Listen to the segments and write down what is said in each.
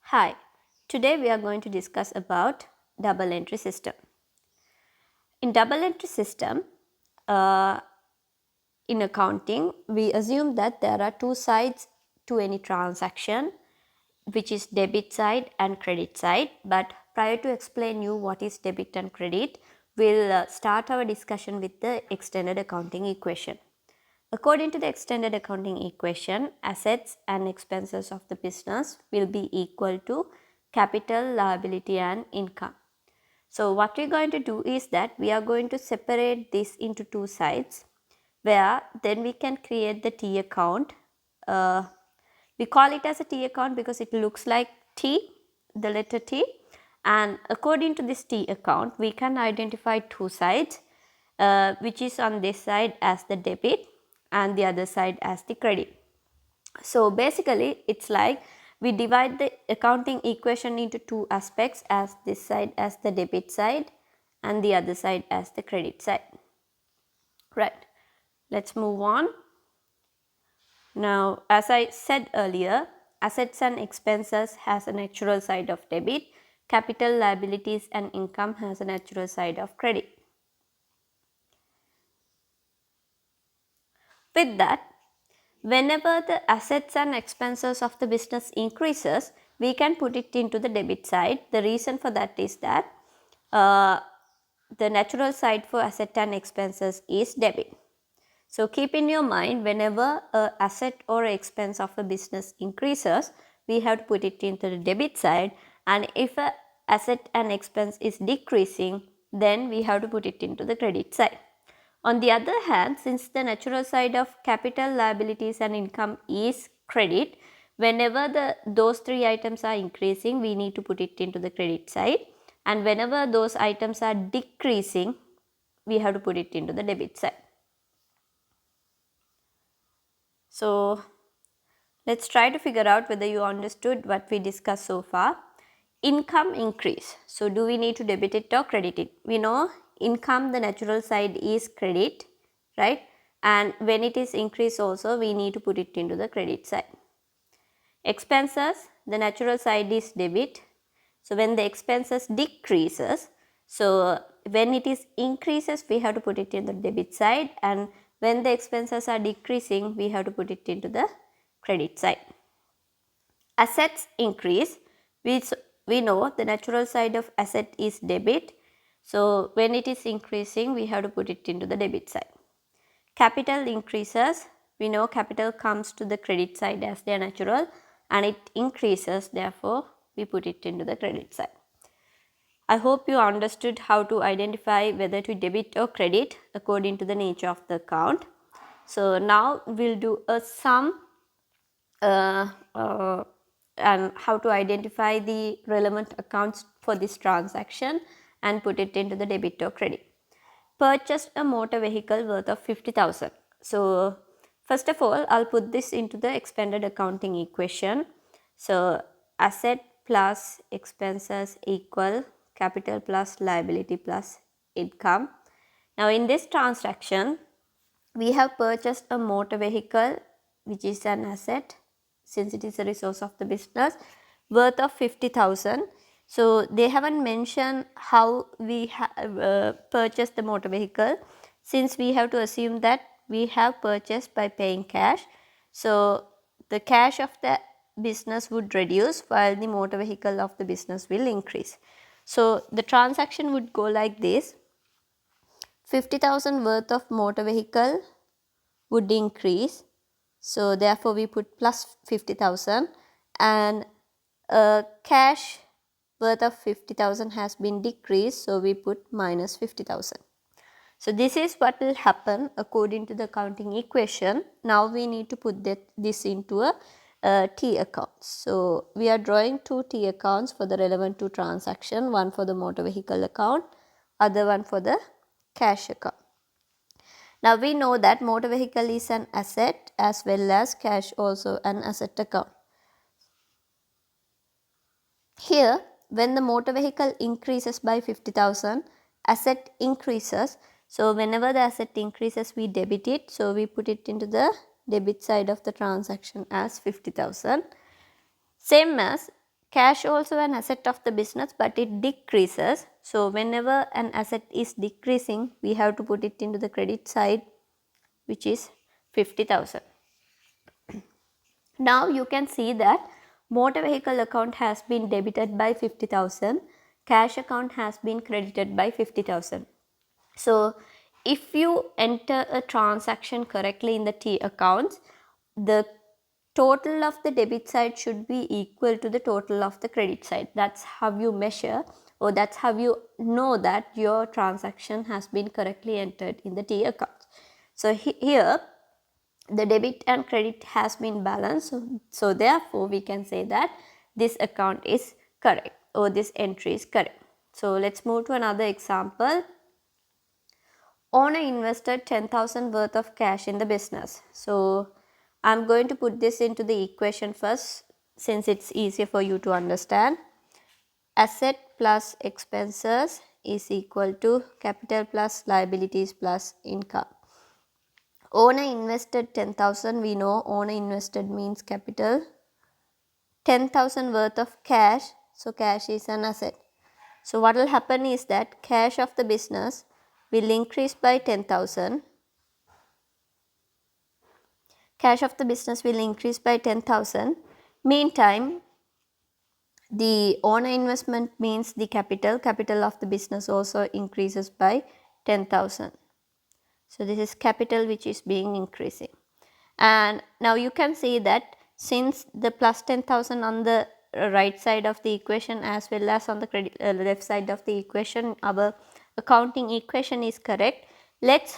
Hi, today we are going to discuss about double entry system. In double entry system, uh, in accounting, we assume that there are two sides to any transaction, which is debit side and credit side. But prior to explain you what is debit and credit, we'll start our discussion with the extended accounting equation. According to the extended accounting equation, assets and expenses of the business will be equal to capital, liability and income. So what we're going to do is that we are going to separate this into two sides, where then we can create the T account. We call it as a T account because it looks like T, the letter T, and according to this T account we can identify two sides, which is on this side as the debit and the other side as the credit. So basically it's like we divide the accounting equation into two aspects, as this side as the debit side and the other side as the credit side. Right, let's move on. Now, as I said earlier, assets and expenses has a natural side of debit, capital, liabilities and income has a natural side of credit. With that, whenever the assets and expenses of the business increases, we can put it into the debit side. The reason for that is that the natural side for asset and expenses is debit. So keep in your mind, whenever a asset or expense of a business increases, we have to put it into the debit side, and if a asset and expense is decreasing, then we have to put it into the credit side. On the other hand, since the natural side of capital, liabilities and income is credit, whenever those three items are increasing, we need to put it into the credit side, and whenever those items are decreasing, we have to put it into the debit side. So let's try to figure out whether you understood what we discussed so far. Income increase. So do we need to debit it or credit it? We know income, the natural side is credit, right? And when it is increase also, we need to put it into the credit side. Expenses, the natural side is debit. So when the expenses decreases, so when it is increases, we have to put it in the debit side, and when the expenses are decreasing, we have to put it into the credit side. Assets increase, we know the natural side of asset is debit. So when it is increasing, we have to put it into the debit side. Capital increases, we know capital comes to the credit side as their natural, and it increases, therefore we put it into the credit side. I hope you understood how to identify whether to debit or credit according to the nature of the account. So now we'll do a sum and how to identify the relevant accounts for this transaction and put it into the debit or credit. Purchased a motor vehicle worth of 50,000. So first of all, I'll put this into the expanded accounting equation. So asset plus expenses equal capital plus liability plus income. Now in this transaction, we have purchased a motor vehicle, which is an asset since it is a resource of the business, worth of 50,000. So they haven't mentioned how we have purchased the motor vehicle, since we have to assume that we have purchased by paying cash. So the cash of the business would reduce while the motor vehicle of the business will increase. So the transaction would go like this: 50,000 worth of motor vehicle would increase, so therefore we put plus 50,000, and cash worth of 50,000 has been decreased, so we put minus 50,000. So this is what will happen according to the accounting equation. Now we need to put this into a T account. So we are drawing two T accounts for the relevant two transaction, one for the motor vehicle account, other one for the cash account. Now we know that motor vehicle is an asset as well as cash also an asset account. Here, when the motor vehicle increases by 50,000, asset increases. So whenever the asset increases, we debit it. So we put it into the debit side of the transaction as 50,000. Same as cash also an asset of the business, but it decreases. So whenever an asset is decreasing, we have to put it into the credit side, which is 50,000. Now you can see that motor vehicle account has been debited by 50,000, cash account has been credited by 50,000. So if you enter a transaction correctly in the T accounts, the total of the debit side should be equal to the total of the credit side. That's how you measure, or that's how you know that your transaction has been correctly entered in the T account. So here the debit and credit has been balanced, so therefore we can say that this account is correct, or this entry is correct. So let's move to another example. Owner invested 10,000 worth of cash in the business. So I'm going to put this into the equation first, since it's easier for you to understand. Asset plus expenses is equal to capital plus liabilities plus income. Owner invested 10,000. We know owner invested means capital. 10,000 worth of cash. So cash is an asset. So what will happen is that cash of the business will increase by 10,000. Cash of the business will increase by 10,000. Meantime, the owner investment means the capital of the business also increases by 10,000. So this is capital which is being increasing. And now you can see that since the plus 10,000 on the right side of the equation as well as on the left side of the equation, our accounting equation is correct. Let's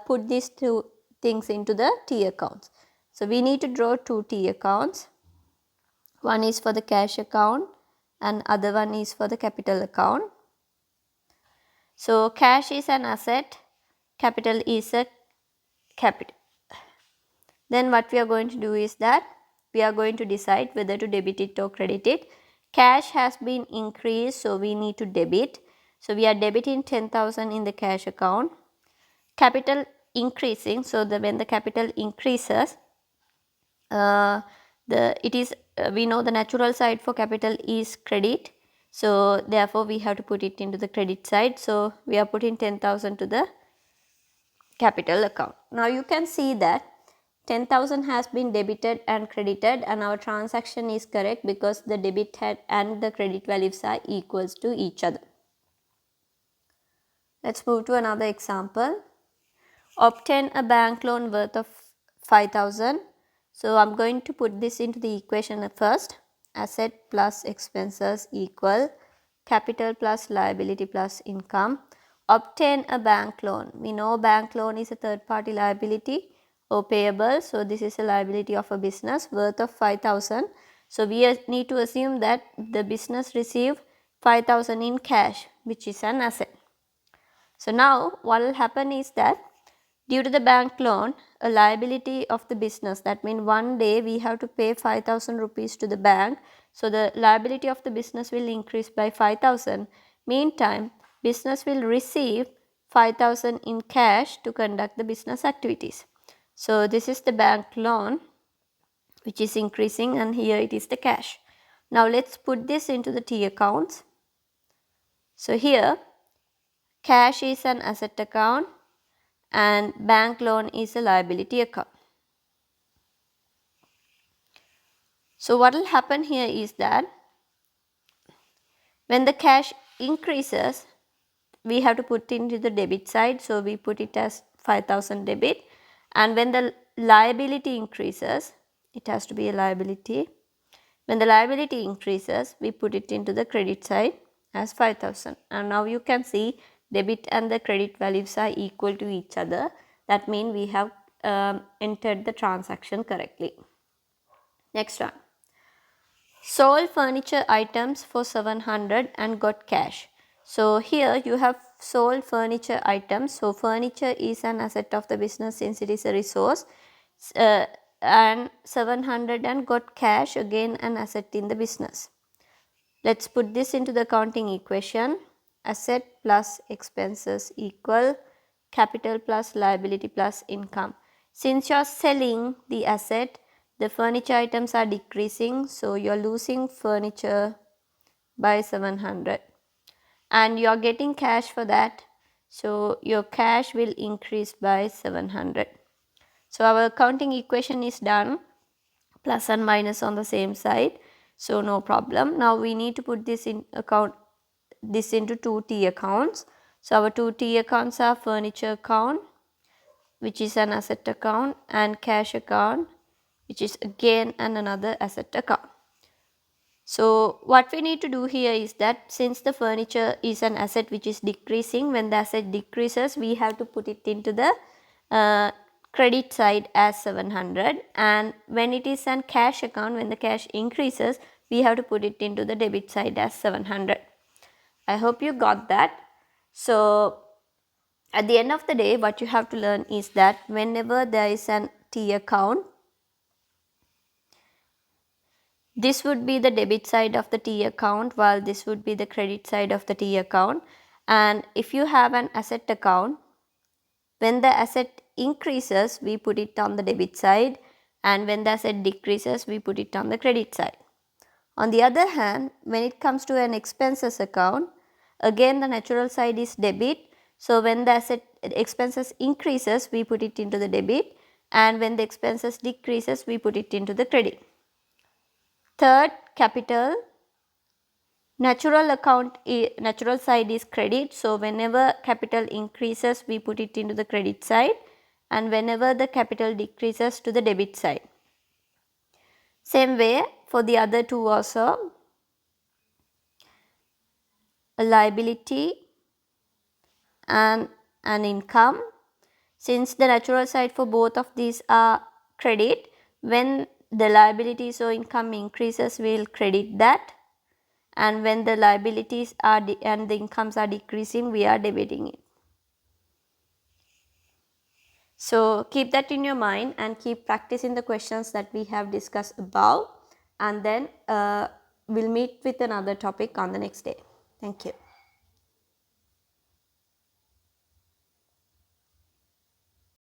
put these two things into the T accounts. So we need to draw two T accounts. One is for the cash account and other one is for the capital account. So cash is an asset, capital is a capital. Then what we are going to do is that we are going to decide whether to debit it or credit it. Cash has been increased, so we need to debit. So we are debiting 10,000 in the cash account. Capital increasing, so when the capital increases, we know the natural side for capital is credit. So therefore we have to put it into the credit side. So we are putting 10,000 to the capital account. Now you can see that 10,000 has been debited and credited, and our transaction is correct because the debit head and the credit values are equals to each other. Let's move to another example. Obtain a bank loan worth of 5,000. So I'm going to put this into the equation at first. Asset plus expenses equal capital plus liability plus income. Obtain a bank loan. We know bank loan is a third party liability or payable. So this is a liability of a business worth of 5,000. So we need to assume that the business received 5,000 in cash, which is an asset. So now what will happen is that due to the bank loan, a liability of the business, that means one day we have to pay 5,000 rupees to the bank. So the liability of the business will increase by 5,000. Meantime, business will receive 5,000 in cash to conduct the business activities. So this is the bank loan which is increasing, and here it is the cash. Now let's put this into the T accounts. So here cash is an asset account and bank loan is a liability account. So what will happen here is that when the cash increases, we have to put into the debit side. So we put it as 5,000 debit, and when the liability increases, it has to be a liability. When the liability increases, we put it into the credit side as 5,000. And now you can see debit and the credit values are equal to each other. That means we have entered the transaction correctly. Next one. Sold furniture items for 700 and got cash. So here you have sold furniture items. So furniture is an asset of the business since it is a resource. And 700 and got cash, again an asset in the business. Let's put this into the accounting equation. Asset plus expenses equal capital plus liability plus income. Since you are selling the asset, the furniture items are decreasing, so you're losing furniture by 700 and you're getting cash for that, so your cash will increase by 700. So our accounting equation is done, plus and minus on the same side, so no problem. Now we need to put this in account, this into two T accounts. So our two T accounts are furniture account, which is an asset account, and cash account, which is again another asset account. So what we need to do here is that since the furniture is an asset which is decreasing, when the asset decreases we have to put it into the credit side as 700, and when it is an cash account, when the cash increases we have to put it into the debit side as 700. I hope you got that. So at the end of the day what you have to learn is that whenever there is an T account, this would be the debit side of the T account while this would be the credit side of the T account. And if you have an asset account, when the asset increases we put it on the debit side, and when the asset decreases we put it on the credit side. On the other hand, when it comes to an expenses account, again the natural side is debit, so when the asset expenses increases we put it into the debit, and when the expenses decreases we put it into the credit. Third, capital. Natural side is credit, so whenever capital increases we put it into the credit side, and whenever the capital decreases to the debit side. Same way for the other two also. A liability and an income. Since the natural side for both of these are credit, when the liabilities or income increases we will credit that, and when the liabilities are and the incomes are decreasing we are debiting it. So keep that in your mind and keep practicing the questions that we have discussed above, and then we'll meet with another topic on the next day. Thank you.